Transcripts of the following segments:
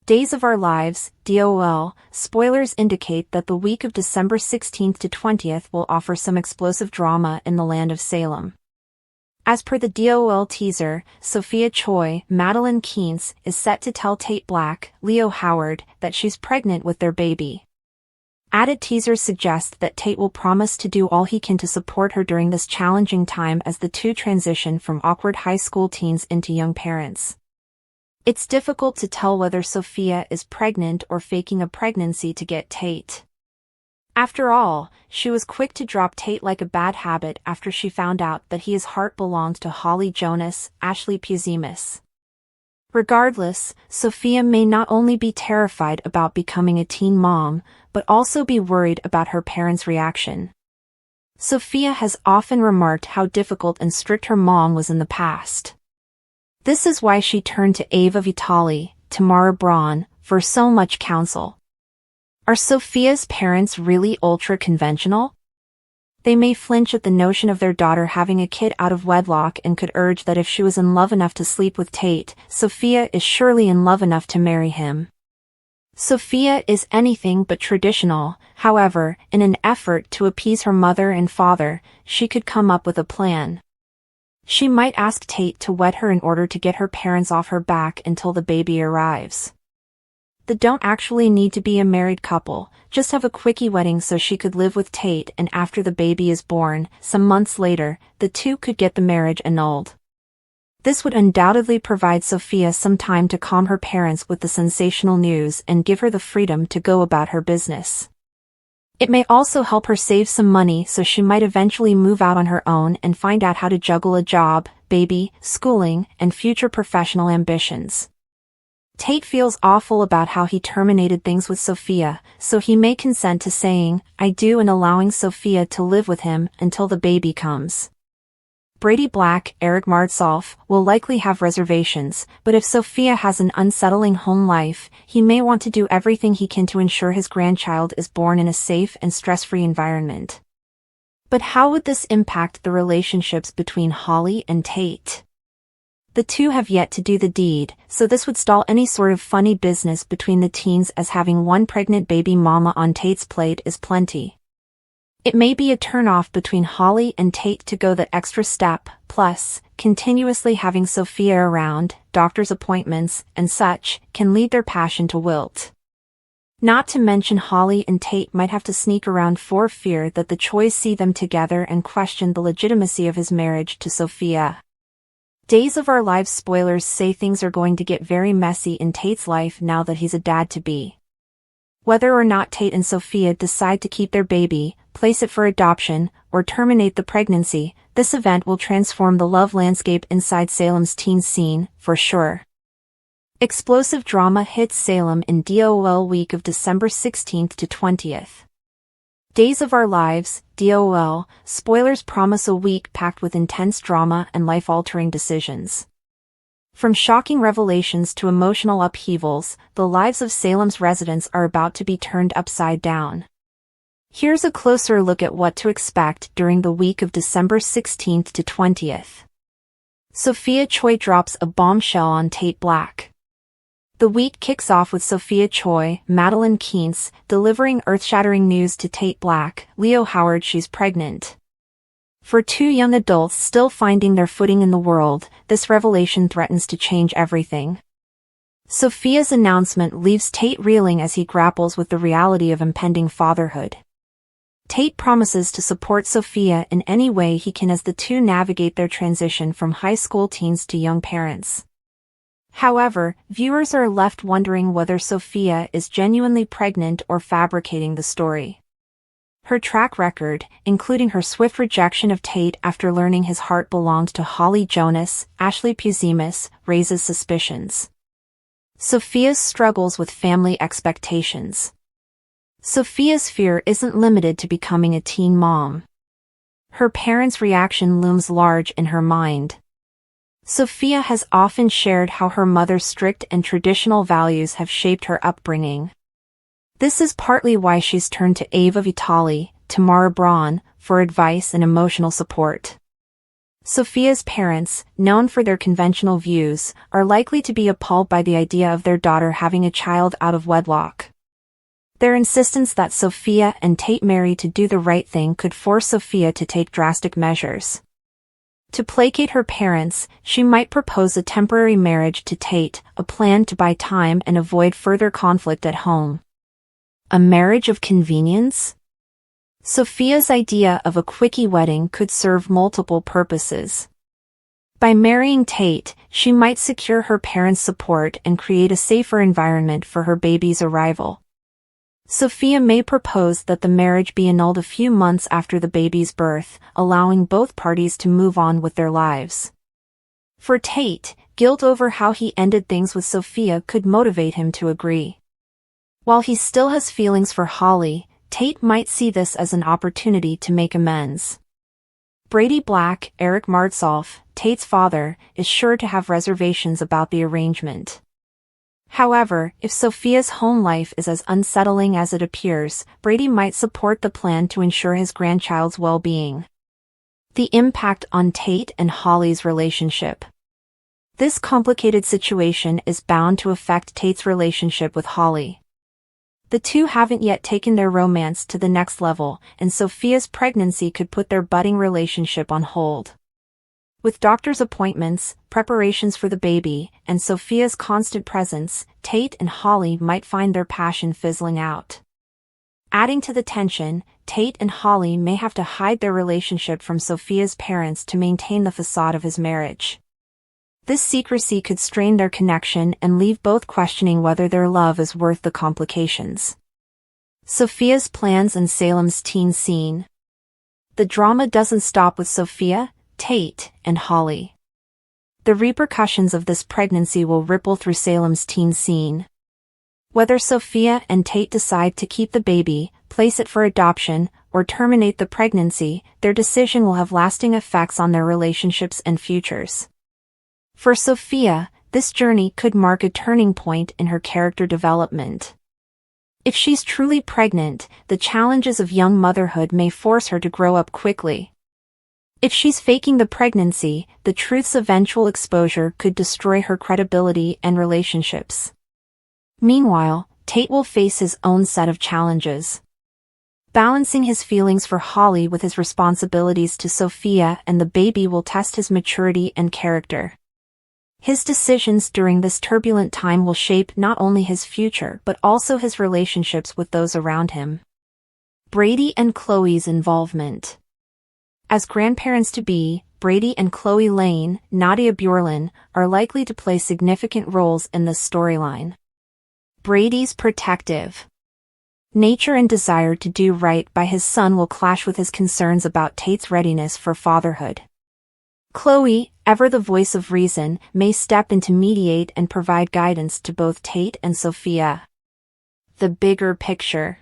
Days of Our Lives, DOL, spoilers indicate that the week of December 16th to 20th will offer some explosive drama in the land of Salem. As per the DOL teaser, Sophia Choi, Madeline Keynes, is set to tell Tate Black, Leo Howard, that she's pregnant with their baby. Added teasers suggest that Tate will promise to do all he can to support her during this challenging time as the two transition from awkward high school teens into young parents. It's difficult to tell whether Sophia is pregnant or faking a pregnancy to get Tate. After all, she was quick to drop Tate like a bad habit after she found out that his heart belonged to Holly Jonas, Ashley Puzimis. Regardless, Sophia may not only be terrified about becoming a teen mom, but also be worried about her parents' reaction. Sophia has often remarked how difficult and strict her mom was in the past. This is why she turned to Ava Vitale, Tamara Braun, for so much counsel. Are Sophia's parents really ultra-conventional? They may flinch at the notion of their daughter having a kid out of wedlock and could urge that if she was in love enough to sleep with Tate, Sophia is surely in love enough to marry him. Sophia is anything but traditional, however, in an effort to appease her mother and father, she could come up with a plan. She might ask Tate to wed her in order to get her parents off her back until the baby arrives. They don't actually need to be a married couple, just have a quickie wedding so she could live with Tate, and after the baby is born, some months later, the two could get the marriage annulled. This would undoubtedly provide Sophia some time to calm her parents with the sensational news and give her the freedom to go about her business. It may also help her save some money so she might eventually move out on her own and find out how to juggle a job, baby, schooling, and future professional ambitions. Tate feels awful about how he terminated things with Sophia, so he may consent to saying, "I do," and allowing Sophia to live with him until the baby comes. Brady Black, Eric Martsolf, will likely have reservations, but if Sophia has an unsettling home life, he may want to do everything he can to ensure his grandchild is born in a safe and stress-free environment. But how would this impact the relationships between Holly and Tate? The two have yet to do the deed, so this would stall any sort of funny business between the teens, as having one pregnant baby mama on Tate's plate is plenty. It may be a turn-off between Holly and Tate to go the extra step, plus, continuously having Sophia around, doctor's appointments, and such, can lead their passion to wilt. Not to mention Holly and Tate might have to sneak around for fear that the Chois see them together and question the legitimacy of his marriage to Sophia. Days of Our Lives spoilers say things are going to get very messy in Tate's life now that he's a dad-to-be. Whether or not Tate and Sophia decide to keep their baby, place it for adoption, or terminate the pregnancy, this event will transform the love landscape inside Salem's teen scene, for sure. Explosive drama hits Salem in DOL week of December 16th to 20th. Days of Our Lives, DOL, spoilers promise a week packed with intense drama and life-altering decisions. From shocking revelations to emotional upheavals, the lives of Salem's residents are about to be turned upside down. Here's a closer look at what to expect during the week of December 16th to 20th. Sophia Choi drops a bombshell on Tate Black. The week kicks off with Sophia Choi, Madeline Keynes, delivering earth-shattering news to Tate Black, Leo Howard she's pregnant. For two young adults still finding their footing in the world, this revelation threatens to change everything. Sophia's announcement leaves Tate reeling as he grapples with the reality of impending fatherhood. Tate promises to support Sophia in any way he can as the two navigate their transition from high school teens to young parents. However, viewers are left wondering whether Sophia is genuinely pregnant or fabricating the story. Her track record, including her swift rejection of Tate after learning his heart belonged to Holly Jonas, Ashley Puzimis, raises suspicions. Sophia's struggles with family expectations. Sophia's fear isn't limited to becoming a teen mom. Her parents' reaction looms large in her mind. Sophia has often shared how her mother's strict and traditional values have shaped her upbringing. This is partly why she's turned to Ava Vitale, Tamara Braun, for advice and emotional support. Sophia's parents, known for their conventional views, are likely to be appalled by the idea of their daughter having a child out of wedlock. Their insistence that Sophia and Tate marry to do the right thing could force Sophia to take drastic measures. To placate her parents, she might propose a temporary marriage to Tate, a plan to buy time and avoid further conflict at home. A marriage of convenience? Sophia's idea of a quickie wedding could serve multiple purposes. By marrying Tate, she might secure her parents' support and create a safer environment for her baby's arrival. Sophia may propose that the marriage be annulled a few months after the baby's birth, allowing both parties to move on with their lives. For Tate, guilt over how he ended things with Sophia could motivate him to agree. While he still has feelings for Holly, Tate might see this as an opportunity to make amends. Brady Black, Eric Martsolf, Tate's father, is sure to have reservations about the arrangement. However, if Sophia's home life is as unsettling as it appears, Brady might support the plan to ensure his grandchild's well-being. The impact on Tate and Holly's relationship. This complicated situation is bound to affect Tate's relationship with Holly. The two haven't yet taken their romance to the next level, and Sophia's pregnancy could put their budding relationship on hold. With doctor's appointments, preparations for the baby, and Sophia's constant presence, Tate and Holly might find their passion fizzling out. Adding to the tension, Tate and Holly may have to hide their relationship from Sophia's parents to maintain the facade of his marriage. This secrecy could strain their connection and leave both questioning whether their love is worth the complications. Sophia's plans and Salem's teen scene. The drama doesn't stop with Sophia, Tate, and Holly. The repercussions of this pregnancy will ripple through Salem's teen scene. Whether Sophia and Tate decide to keep the baby, place it for adoption, or terminate the pregnancy, their decision will have lasting effects on their relationships and futures. For Sophia, this journey could mark a turning point in her character development. If she's truly pregnant, the challenges of young motherhood may force her to grow up quickly. If she's faking the pregnancy, the truth's eventual exposure could destroy her credibility and relationships. Meanwhile, Tate will face his own set of challenges. Balancing his feelings for Holly with his responsibilities to Sophia and the baby will test his maturity and character. His decisions during this turbulent time will shape not only his future but also his relationships with those around him. Brady and Chloe's involvement. As grandparents-to-be, Brady and Chloe Lane, Nadia Bjorlin, are likely to play significant roles in this storyline. Brady's protective nature and desire to do right by his son will clash with his concerns about Tate's readiness for fatherhood. Chloe, ever the voice of reason, may step in to mediate and provide guidance to both Tate and Sophia. The bigger picture.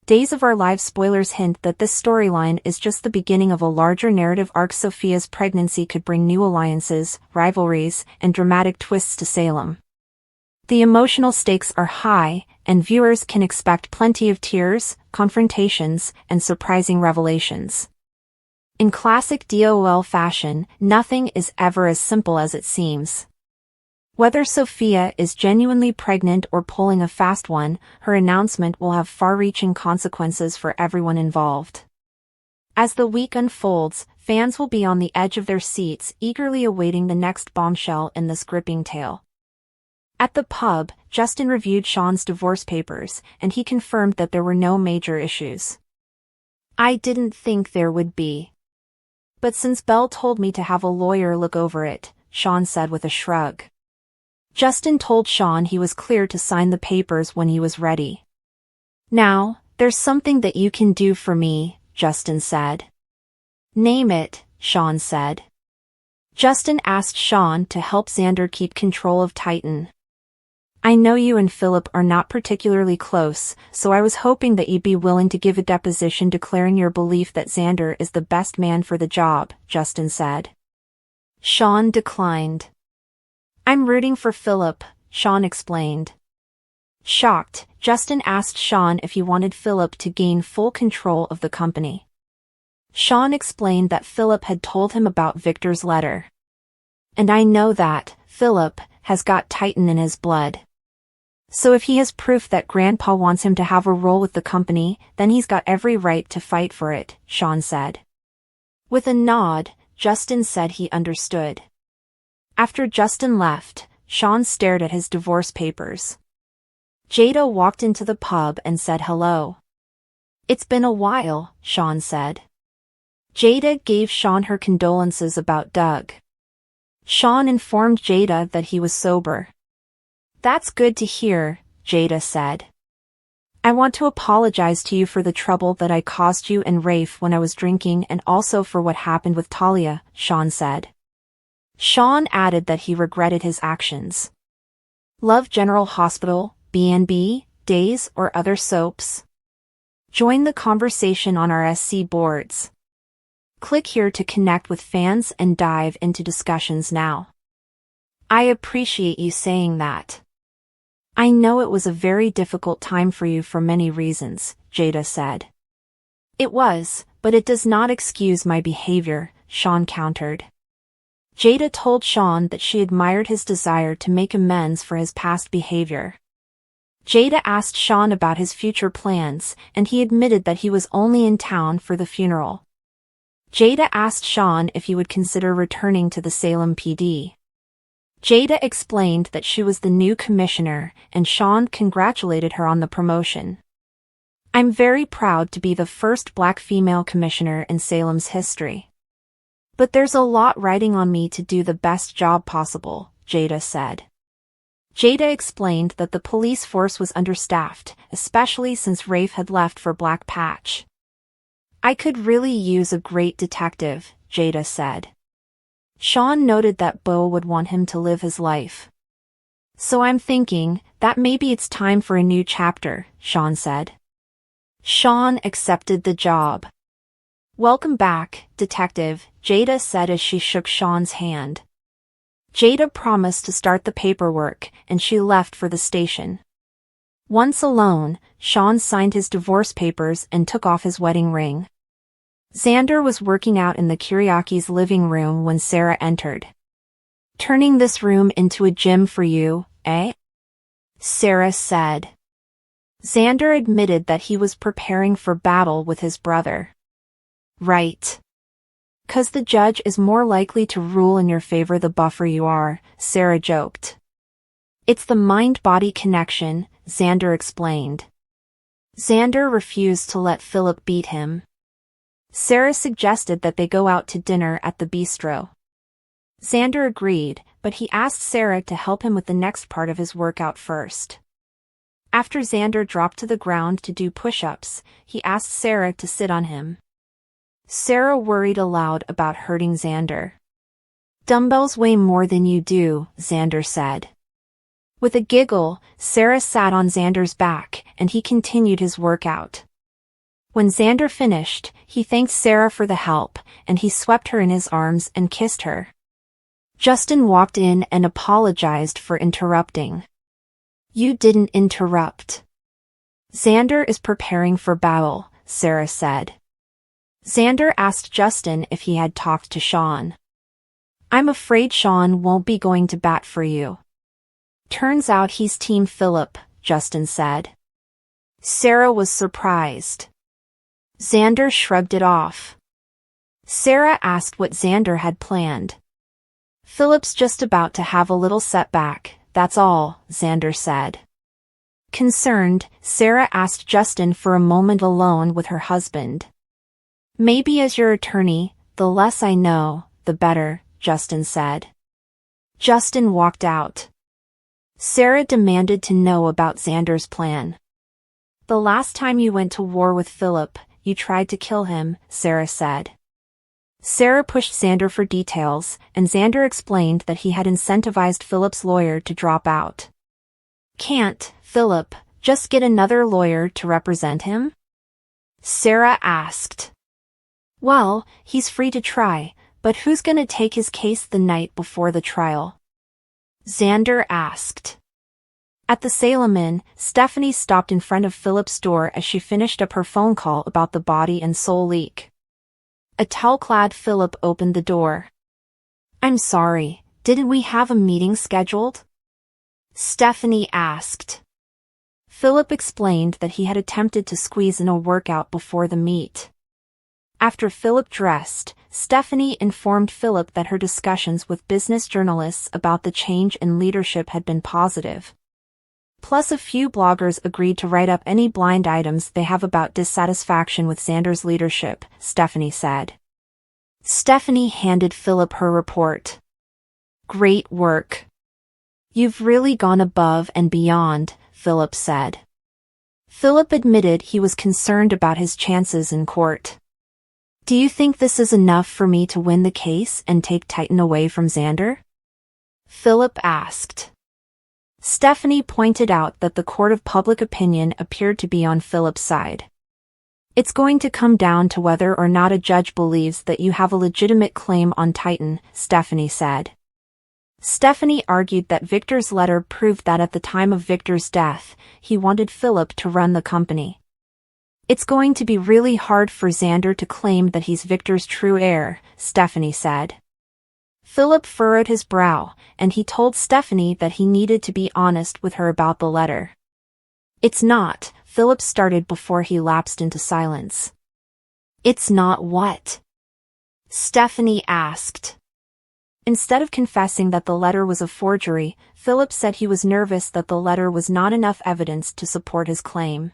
Days of Our Lives spoilers hint that this storyline is just the beginning of a larger narrative arc. Sophia's pregnancy could bring new alliances, rivalries, and dramatic twists to Salem. The emotional stakes are high, and viewers can expect plenty of tears, confrontations, and surprising revelations. In classic DOL fashion, nothing is ever as simple as it seems. Whether Sophia is genuinely pregnant or pulling a fast one, her announcement will have far-reaching consequences for everyone involved. As the week unfolds, fans will be on the edge of their seats, eagerly awaiting the next bombshell in this gripping tale. At the pub, Justin reviewed Sean's divorce papers, and he confirmed that there were no major issues. "I didn't think there would be. But since Belle told me to have a lawyer look over it," Sean said with a shrug. Justin told Sean he was clear to sign the papers when he was ready. "Now, there's something that you can do for me," Justin said. "Name it," Sean said. Justin asked Sean to help Xander keep control of Titan. "I know you and Philip are not particularly close, so I was hoping that you'd be willing to give a deposition declaring your belief that Xander is the best man for the job," Justin said. Sean declined. "I'm rooting for Philip," Sean explained. Shocked, Justin asked Sean if he wanted Philip to gain full control of the company. Sean explained that Philip had told him about Victor's letter. And I know that Philip has got Titan in his blood. So if he has proof that Grandpa wants him to have a role with the company, then he's got every right to fight for it, Sean said. With a nod, Justin said he understood. After Justin left, Sean stared at his divorce papers. Jada walked into the pub and said hello. It's been a while, Sean said. Jada gave Sean her condolences about Doug. Sean informed Jada that he was sober. That's good to hear, Jada said. I want to apologize to you for the trouble that I caused you and Rafe when I was drinking and also for what happened with Talia, Sean said. Sean added that he regretted his actions. Love General Hospital, B&B, Days or other soaps? Join the conversation on our SC boards. Click here to connect with fans and dive into discussions now. I appreciate you saying that. I know it was a very difficult time for you for many reasons, Jada said. It was, but it does not excuse my behavior, Sean countered. Jada told Sean that she admired his desire to make amends for his past behavior. Jada asked Sean about his future plans, and he admitted that he was only in town for the funeral. Jada asked Sean if he would consider returning to the Salem PD. Jada explained that she was the new commissioner, and Sean congratulated her on the promotion. I'm very proud to be the first Black female commissioner in Salem's history. But there's a lot riding on me to do the best job possible, Jada said. Jada explained that the police force was understaffed, especially since Rafe had left for Black Patch. I could really use a great detective, Jada said. Sean noted that Beau would want him to live his life. So I'm thinking that maybe it's time for a new chapter, Sean said. Sean accepted the job. Welcome back, Detective, Jada said as she shook Sean's hand. Jada promised to start the paperwork, and she left for the station. Once alone, Sean signed his divorce papers and took off his wedding ring. Xander was working out in the Kiriaki's living room when Sarah entered. Turning this room into a gym for you, eh? Sarah said. Xander admitted that he was preparing for battle with his brother. Right. 'Cause the judge is more likely to rule in your favor the buffer you are, Sarah joked. It's the mind-body connection, Xander explained. Xander refused to let Philip beat him. Sarah suggested that they go out to dinner at the bistro. Xander agreed, but he asked Sarah to help him with the next part of his workout first. After Xander dropped to the ground to do push-ups, he asked Sarah to sit on him. Sarah worried aloud about hurting Xander. Dumbbells weigh more than you do, Xander said. With a giggle, Sarah sat on Xander's back, and he continued his workout. When Xander finished, he thanked Sarah for the help, and he swept her in his arms and kissed her. Justin walked in and apologized for interrupting. You didn't interrupt. Xander is preparing for battle, Sarah said. Xander asked Justin if he had talked to Sean. I'm afraid Sean won't be going to bat for you. Turns out he's Team Philip, Justin said. Sarah was surprised. Xander shrugged it off. Sarah asked what Xander had planned. Philip's just about to have a little setback, that's all, Xander said. Concerned, Sarah asked Justin for a moment alone with her husband. Maybe as your attorney, the less I know, the better, Justin said. Justin walked out. Sarah demanded to know about Xander's plan. The last time you went to war with Philip, you tried to kill him, Sarah said. Sarah pushed Xander for details, and Xander explained that he had incentivized Philip's lawyer to drop out. Can't Philip just get another lawyer to represent him? Sarah asked. Well, he's free to try, but who's gonna take his case the night before the trial? Xander asked. At the Salem Inn, Stephanie stopped in front of Philip's door as she finished up her phone call about the body and soul leak. A towel-clad Philip opened the door. "I'm sorry, didn't we have a meeting scheduled?" Stephanie asked. Philip explained that he had attempted to squeeze in a workout before the meet. After Philip dressed, Stephanie informed Philip that her discussions with business journalists about the change in leadership had been positive. Plus a few bloggers agreed to write up any blind items they have about dissatisfaction with Xander's leadership, Stephanie said. Stephanie handed Philip her report. "Great work. You've really gone above and beyond," Philip said. Philip admitted he was concerned about his chances in court. "Do you think this is enough for me to win the case and take Titan away from Xander?" Philip asked. Stephanie pointed out that the court of public opinion appeared to be on Philip's side. "It's going to come down to whether or not a judge believes that you have a legitimate claim on Titan," Stephanie said. Stephanie argued that Victor's letter proved that at the time of Victor's death, he wanted Philip to run the company. "It's going to be really hard for Xander to claim that he's Victor's true heir," Stephanie said. Philip furrowed his brow, and he told Stephanie that he needed to be honest with her about the letter. "It's not," Philip started before he lapsed into silence. "It's not what?" Stephanie asked. Instead of confessing that the letter was a forgery, Philip said he was nervous that the letter was not enough evidence to support his claim.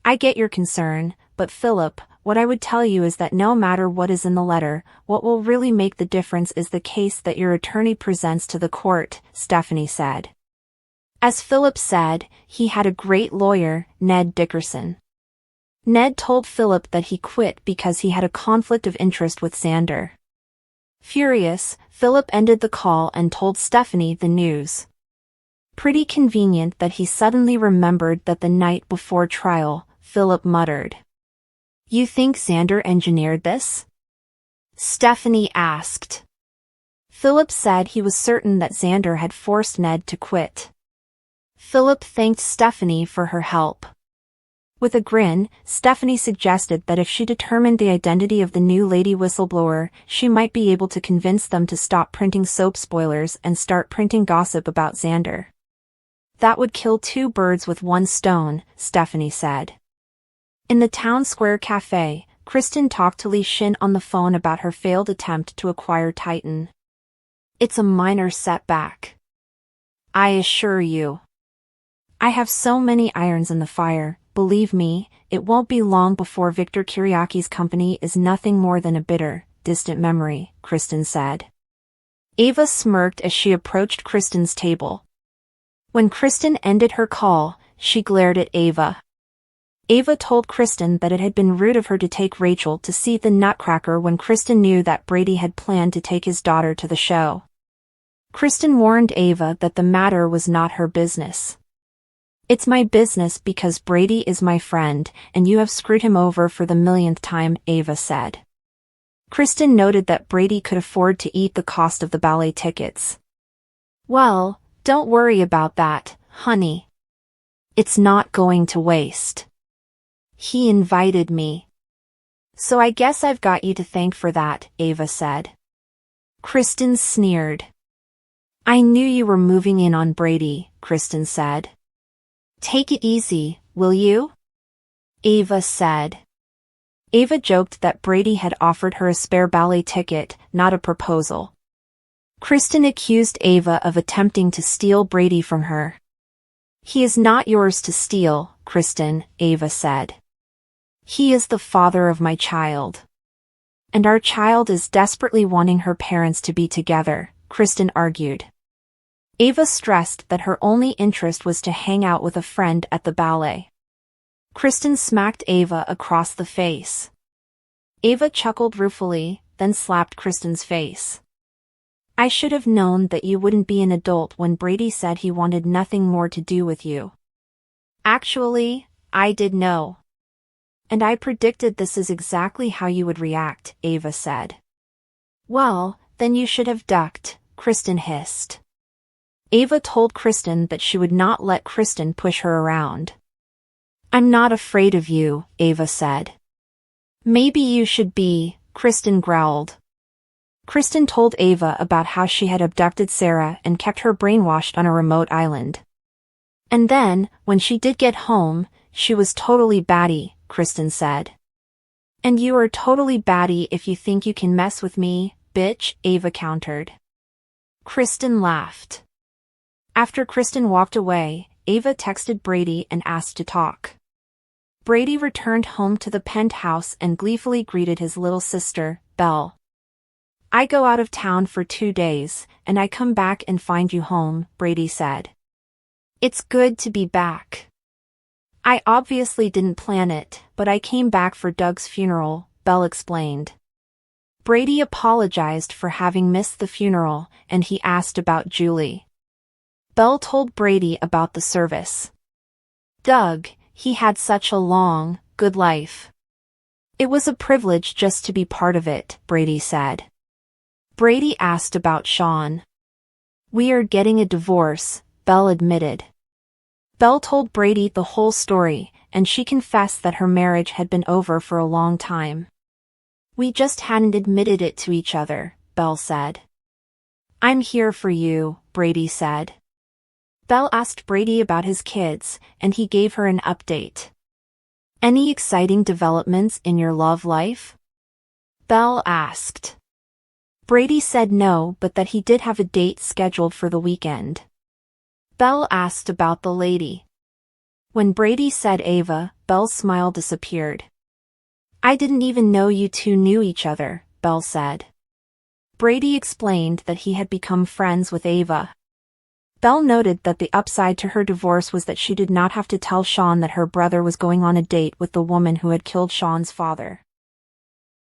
"I get your concern, but Philip, what I would tell you is that no matter what is in the letter, what will really make the difference is the case that your attorney presents to the court," Stephanie said. As Philip said, he had a great lawyer, Ned Dickerson. Ned told Philip that he quit because he had a conflict of interest with Xander. Furious, Philip ended the call and told Stephanie the news. "Pretty convenient that he suddenly remembered that the night before trial," Philip muttered. "You think Xander engineered this?" Stephanie asked. Philip said he was certain that Xander had forced Ned to quit. Philip thanked Stephanie for her help. With a grin, Stephanie suggested that if she determined the identity of the new lady whistleblower, she might be able to convince them to stop printing soap spoilers and start printing gossip about Xander. "That would kill two birds with one stone," Stephanie said. In the town square cafe, Kristen talked to Li Xin on the phone about her failed attempt to acquire Titan. "It's a minor setback. I assure you. I have so many irons in the fire, believe me, it won't be long before Victor Kiriaki's company is nothing more than a bitter, distant memory," Kristen said. Ava smirked as she approached Kristen's table. When Kristen ended her call, she glared at Ava. Ava told Kristen that it had been rude of her to take Rachel to see the Nutcracker when Kristen knew that Brady had planned to take his daughter to the show. Kristen warned Ava that the matter was not her business. "It's my business because Brady is my friend, and you have screwed him over for the millionth time," Ava said. Kristen noted that Brady could afford to eat the cost of the ballet tickets. "Well, don't worry about that, honey. It's not going to waste. He invited me. So I guess I've got you to thank for that," Ava said. Kristen sneered. "I knew you were moving in on Brady," Kristen said. "Take it easy, will you?" Ava said. Ava joked that Brady had offered her a spare ballet ticket, not a proposal. Kristen accused Ava of attempting to steal Brady from her. "He is not yours to steal, Kristen," Ava said. "He is the father of my child. And our child is desperately wanting her parents to be together," Kristen argued. Ava stressed that her only interest was to hang out with a friend at the ballet. Kristen smacked Ava across the face. Ava chuckled ruefully, then slapped Kristen's face. "I should have known that you wouldn't be an adult when Brady said he wanted nothing more to do with you." "Actually, I did know. And I predicted this is exactly how you would react," Ava said. "Well, then you should have ducked," Kristen hissed. Ava told Kristen that she would not let Kristen push her around. "I'm not afraid of you," Ava said. "Maybe you should be," Kristen growled. Kristen told Ava about how she had abducted Sarah and kept her brainwashed on a remote island. And then, when she did get home, she was totally batty, Kristen said. And you are totally batty if you think you can mess with me, bitch, Ava countered. Kristen laughed. After Kristen walked away, Ava texted Brady and asked to talk. Brady returned home to the penthouse and gleefully greeted his little sister, Belle. I go out of town for 2 days, and I come back and find you home, Brady said. It's good to be back. I obviously didn't plan it, but I came back for Doug's funeral, Belle explained. Brady apologized for having missed the funeral, and he asked about Julie. Belle told Brady about the service. Doug, he had such a long, good life. It was a privilege just to be part of it, Brady said. Brady asked about Sean. We are getting a divorce, Belle admitted. Belle told Brady the whole story, and she confessed that her marriage had been over for a long time. We just hadn't admitted it to each other, Belle said. I'm here for you, Brady said. Belle asked Brady about his kids, and he gave her an update. Any exciting developments in your love life? Belle asked. Brady said no, but that he did have a date scheduled for the weekend. Belle asked about the lady. When Brady said Ava, Belle's smile disappeared. I didn't even know you two knew each other, Belle said. Brady explained that he had become friends with Ava. Belle noted that the upside to her divorce was that she did not have to tell Sean that her brother was going on a date with the woman who had killed Sean's father.